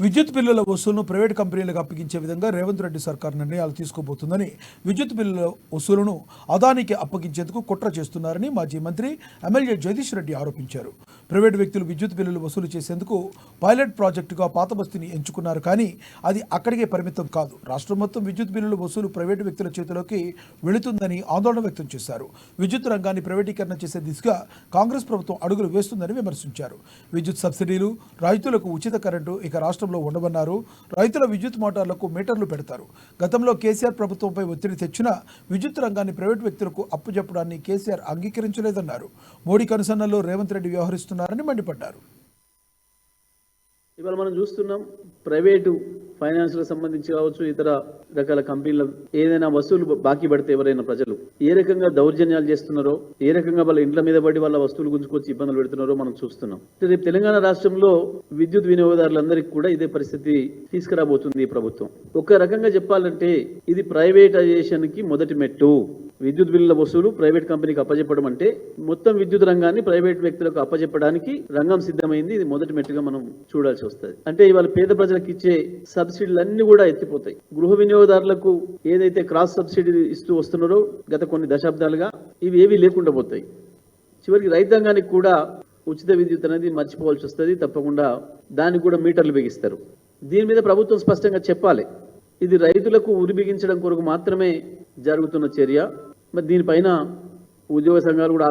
విద్యుత్ బిల్లుల వసూలును ప్రైవేట్ కంపెనీలకు అప్పగించే విధంగా రేవంత్ రెడ్డి సర్కార్ నిర్ణయాలు తీసుకోబోతుందని, విద్యుత్ బిల్లుల వసూలును అదానికి అప్పగించేందుకు కుట్ర చేస్తున్నారని మాజీ మంత్రి ఎమ్మెల్యే జగదీష్ రెడ్డి ఆరోపించారు. ప్రైవేటు వ్యక్తులు విద్యుత్ బిల్లులు వసూలు చేసేందుకు పైలట్ ప్రాజెక్టుగా పాతబస్తీని ఎంచుకున్నారు. కానీ అది అక్కడికే పరిమితం కాదు. రాష్ట్రం మొత్తం విద్యుత్ బిల్లుల వసూలు ప్రైవేటు వ్యక్తుల చేతిలోకి వెళుతుందని ఆందోళన వ్యక్తం చేశారు. విద్యుత్ రంగాన్ని ప్రైవేటీకరణ చేసే దిశగా కాంగ్రెస్ ప్రభుత్వం అడుగులు వేస్తుందని విమర్శించారు. విద్యుత్ సబ్సిడీలు, రైతులకు ఉచిత కరెంటు ఇక రాష్ట్రంలో ఉండవన్నారు. రైతుల విద్యుత్ మోటార్లకు మీటర్లు పెడతారు. గతంలో కేసీఆర్ ప్రభుత్వంపై ఒత్తిడి తెచ్చినా విద్యుత్ రంగాన్ని ప్రైవేటు వ్యక్తులకు అప్పచెప్పడాన్ని కేసీఆర్ అంగీకరించలేదన్నారు. మోడీ కనుసన్నల్లో రేవంత్ రెడ్డి వ్యవహరిస్తున్నారని మండిపడ్డారు. ఇవాళ మనం చూస్తున్నాం, ప్రైవేటు ఫైనాన్స్లకు సంబంధించి కావచ్చు, ఇతర రకాల కంపెనీల ఏదైనా వస్తువులు బాకీ పడితే ఎవరైనా ప్రజలు ఏ రకంగా దౌర్జన్యాలు చేస్తున్నారో, ఏ రకంగా వాళ్ళ ఇండ్ల మీద పడి వాళ్ళ వస్తువులు గుంజుకొచ్చి ఇబ్బందులు పెడుతున్నారో మనం చూస్తున్నాం. రేపు తెలంగాణ రాష్ట్రంలో విద్యుత్ వినియోగదారులందరికీ కూడా ఇదే పరిస్థితి తీసుకురాబోతుంది ఈ ప్రభుత్వం. ఒక రకంగా చెప్పాలంటే ఇది ప్రైవేటైజేషన్ కి మొదటి మెట్టు. విద్యుత్ బిల్లుల వసూలు ప్రైవేట్ కంపెనీకి అప్పచెప్పడం అంటే మొత్తం విద్యుత్ రంగాన్ని ప్రైవేట్ వ్యక్తులకు అప్పచెప్పడానికి రంగం సిద్ధమైంది. ఇది మొదటి మెట్టుగా మనం చూడాల్సి వస్తుంది. అంటే ఇవాళ పేద ప్రజలకు ఇచ్చే సబ్సిడీలన్నీ కూడా ఎత్తిపోతాయి. గృహ వినియోగదారులకు ఏదైతే క్రాస్ సబ్సిడీ ఇస్తూ వస్తున్నారో గత కొన్ని దశాబ్దాలుగా ఇవి ఏవి లేకుండా పోతాయి. చివరికి రైతాంగానికి కూడా ఉచిత విద్యుత్ అనేది మర్చిపోవాల్సి వస్తుంది. తప్పకుండా దానికి కూడా మీటర్లు బిగిస్తారు. దీని మీద ప్రభుత్వం స్పష్టంగా చెప్పాలి. ఇది రైతులకు ఉరి బిగించడం కొరకు మాత్రమే జరుగుతున్న చర్య. మరి దీనిపైన ఉద్యోగ సంఘాలు కూడా